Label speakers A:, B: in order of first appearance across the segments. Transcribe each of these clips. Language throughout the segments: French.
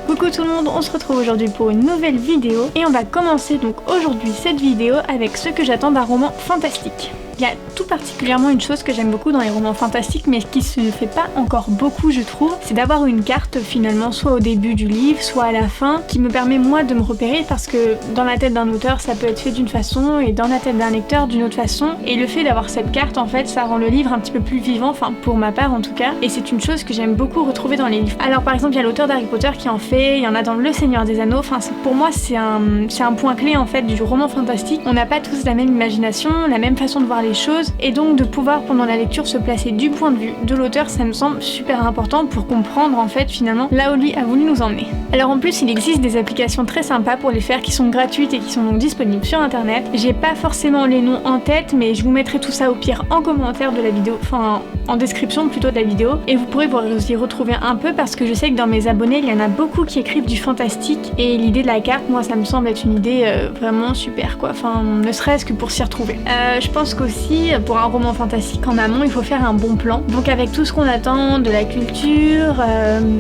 A: Coucou tout le monde, on se retrouve aujourd'hui pour une nouvelle vidéo et on va commencer donc aujourd'hui cette vidéo avec ce que j'attends d'un roman fantastique. Il y a tout particulièrement une chose que j'aime beaucoup dans les romans fantastiques mais qui se fait pas encore beaucoup je trouve, c'est d'avoir une carte finalement soit au début du livre, soit à la fin, qui me permet moi de me repérer parce que dans la tête d'un auteur ça peut être fait d'une façon et dans la tête d'un lecteur d'une autre façon et le fait d'avoir cette carte en fait ça rend le livre un petit peu plus vivant, enfin pour ma part en tout cas, et c'est une chose que j'aime beaucoup retrouver dans les livres. Alors par exemple il y a l'auteur d'Harry Potter qui en fait, il y en a dans Le Seigneur des Anneaux, enfin pour moi c'est un point clé en fait du roman fantastique, on n'a pas tous la même imagination, la même façon de voir les choses et donc de pouvoir pendant la lecture se placer du point de vue de l'auteur ça me semble super important pour comprendre en fait finalement là où lui a voulu nous emmener. Alors en plus il existe des applications très sympas pour les faire qui sont gratuites et qui sont donc disponibles sur internet. J'ai pas forcément les noms en tête mais je vous mettrai tout ça au pire en commentaire de la vidéo, enfin en description plutôt de la vidéo et vous pourrez vous y retrouver un peu parce que je sais que dans mes abonnés il y en a beaucoup qui écrivent du fantastique et l'idée de la carte moi ça me semble être une idée vraiment super quoi, enfin ne serait-ce que pour s'y retrouver. Je pense qu'aussi pour un roman fantastique en amont il faut faire un bon plan, donc avec tout ce qu'on attend de la culture,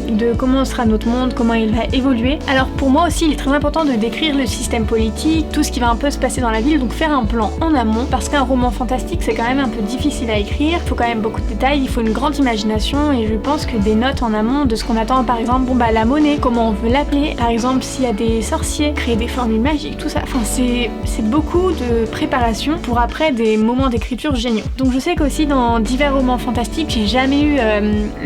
A: de comment sera notre monde, comment il va évoluer. Alors pour moi aussi il est très important de décrire le système politique, tout ce qui va un peu se passer dans la ville, donc faire un plan en amont parce qu'un roman fantastique c'est quand même un peu difficile à écrire, il faut quand même beaucoup de détails, il faut une grande imagination et je pense que des notes en amont de ce qu'on attend, par exemple la monnaie, comment on veut l'appeler, par exemple s'il y a des sorciers, créer des formules magiques, tout ça, enfin c'est beaucoup de préparation pour après des moments d'écriture géniaux. Donc je sais qu'aussi dans divers romans fantastiques j'ai jamais eu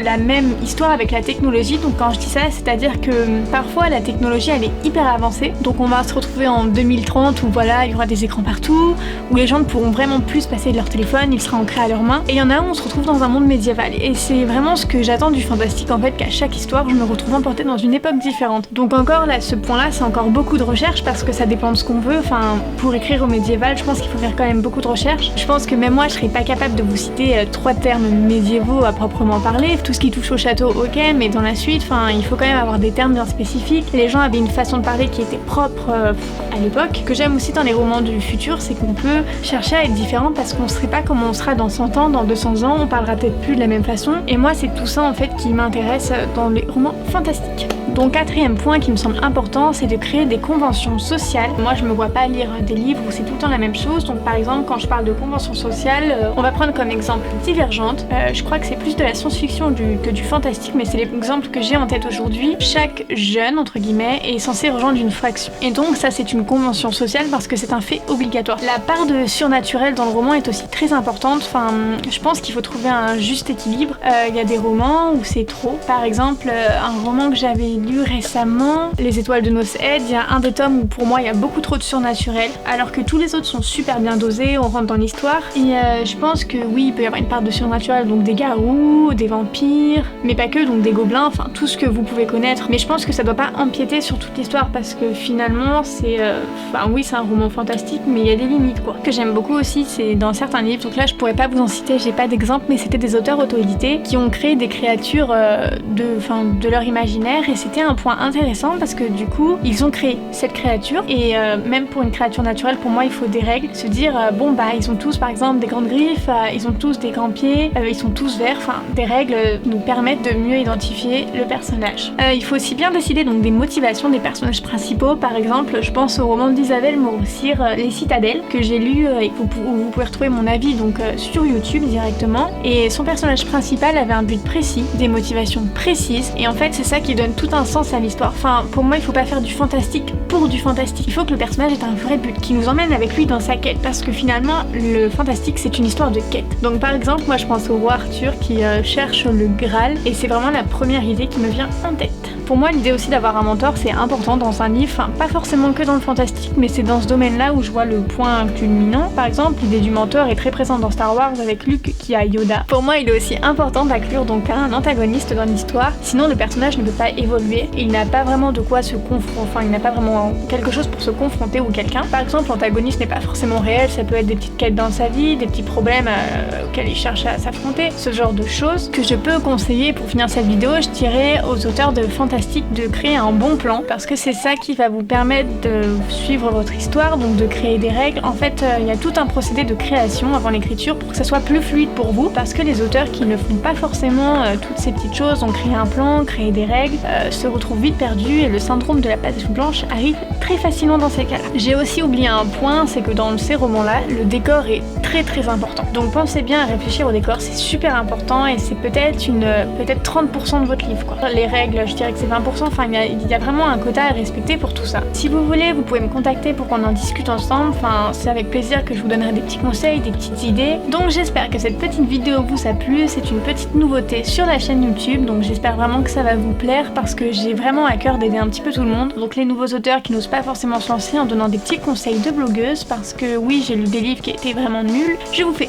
A: la même histoire avec la technologie, donc quand je dis ça c'est-à-dire que parfois la technologie elle est hyper avancée, donc on va se retrouver en 2030 où voilà il y aura des écrans partout, où les gens ne pourront vraiment plus se passer de leur téléphone, il sera ancré à leurs mains, et il y en a où on se retrouve dans un monde médiéval et c'est vraiment ce que j'attends du fantastique en fait, qu'à chaque histoire je me retrouve emportée dans une époque différente. Donc encore là ce point là c'est encore beaucoup de recherche parce que ça dépend de ce qu'on veut, enfin pour écrire au médiéval je pense qu'il faut faire quand même beaucoup de recherche. Je pense que même moi je serais pas capable de vous citer 3 termes médiévaux à proprement parler, tout ce qui touche au château ok, mais dans la suite enfin il faut quand même avoir des termes bien spécifiques. Les gens avaient une façon de parler qui était propre à l'époque. Que j'aime aussi dans les romans du futur c'est qu'on peut chercher à être différent parce qu'on ne sait pas comment on sera dans 100 ans, dans 200 ans, on parlera peut-être plus de la même façon et moi c'est tout ça en fait qui m'intéresse dans les romans fantastiques. Donc 4e point qui me semble important c'est de créer des conventions sociales. Moi je me vois pas lire des livres où c'est tout le temps la même chose, donc par exemple quand je parle de conventions sociales on va prendre comme exemple Divergente, je crois que c'est plus de la science-fiction que du fantastique mais c'est l'exemple que j'ai en tête aujourd'hui. Chaque jeune entre guillemets est censé rejoindre une faction et donc ça c'est une convention sociale parce que c'est un fait obligatoire. La part de surnaturel dans le roman est aussi très importante, enfin je pense qu'il faut trouver un juste équilibre. Il y a des romans où c'est trop, par exemple un roman que j'avais lu récemment, Les Étoiles de Nos Aides, il y a un des tomes où pour moi il y a beaucoup trop de surnaturel alors que tous les autres sont super bien dosés, on rentre dans l'histoire et je pense que oui il peut y avoir une part de surnaturel, donc des garous, des vampires, mais pas que, donc des gobelins, enfin tout ce que vous pouvez connaître, mais je pense que ça doit pas empiéter sur toute l'histoire parce que finalement c'est enfin oui c'est un roman fantastique mais il y a des limites quoi. Ce que j'aime beaucoup aussi c'est dans certains livres, donc là je pourrais pas vous en citer, j'ai pas d'exemple, mais c'était des auteurs auto-édités qui ont créé des créatures de leur imaginaire et c'était un point intéressant parce que du coup ils ont créé cette créature et même pour une créature naturelle pour moi il faut des règles, se dire ils ont tous par exemple des grandes griffes, ils ont tous des grands pieds, ils sont tous verts, enfin des règles nous permettent de mieux identifier le personnage. Il faut aussi bien décider donc des motivations des personnages principaux, par exemple je pense au roman d'Isabelle Maurossire Les Citadelles que j'ai lu et vous pouvez retrouver mon avis donc sur YouTube directement, et son personnage principal avait un but précis, des motivations précises et en fait c'est ça qui donne tout un sens à l'histoire. Enfin pour moi il faut pas faire du fantastique pour du fantastique, il faut que le personnage ait un vrai but qui nous emmène avec lui dans sa quête parce que finalement le fantastique c'est une histoire de quête. Donc par exemple moi je pense au roi Arthur qui cherche le Graal et c'est vraiment la première idée qui me vient en tête. Pour moi l'idée aussi d'avoir un mentor c'est important dans un livre, enfin pas forcément que dans le fantastique mais c'est dans ce domaine là où je vois le point culminant. Par exemple l'idée du mentor est très présente dans Star Wars avec Luke qui a Yoda. Pour moi il est aussi important d'inclure donc un antagoniste dans l'histoire, sinon le personnage ne peut pas évoluer et il n'a pas vraiment de quoi se confronter, enfin il n'a pas vraiment quelque chose pour se confronter ou quelqu'un. Par exemple l'antagoniste n'est pas forcément réel, ça peut être des petites quêtes dans sa vie, des petits problèmes auxquels il cherche à s'affronter, ce genre de choses que je peux conseiller pour finir cette vidéo. Je dirais aux auteurs de fantastique de créer un bon plan parce que c'est ça qui va vous permettre de suivre votre histoire, donc de créer des règles. En fait il y a tout un procédé de création avant l'écriture pour que ça soit plus fluide pour vous parce parce que les auteurs qui ne font pas forcément toutes ces petites choses, donc créer un plan, créer des règles, se retrouvent vite perdus et le syndrome de la page blanche arrive très facilement dans ces cas-là. J'ai aussi oublié un point, c'est que dans ces romans-là, le décor est très important. Donc pensez bien à réfléchir au décor, c'est super important et c'est peut-être 30% de votre livre, quoi. Les règles, je dirais que c'est 20%, enfin il y a vraiment un quota à respecter pour tout ça. Si vous voulez, vous pouvez me contacter pour qu'on en discute ensemble, enfin c'est avec plaisir que je vous donnerai des petits conseils, des petites idées. Donc j'espère que cette petite vidéo vous a plu, c'est une petite nouveauté sur la chaîne YouTube, donc j'espère vraiment que ça va vous plaire parce que j'ai vraiment à cœur d'aider un petit peu tout le monde. Donc les nouveaux auteurs qui n'osent pas forcément se lancer en donnant des petits conseils de blogueuse parce que oui, j'ai lu des livres qui étaient vraiment nuls. Je vous fais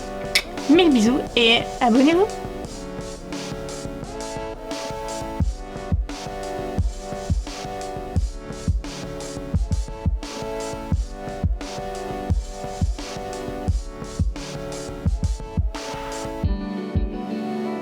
A: 1000 bisous et abonnez-vous!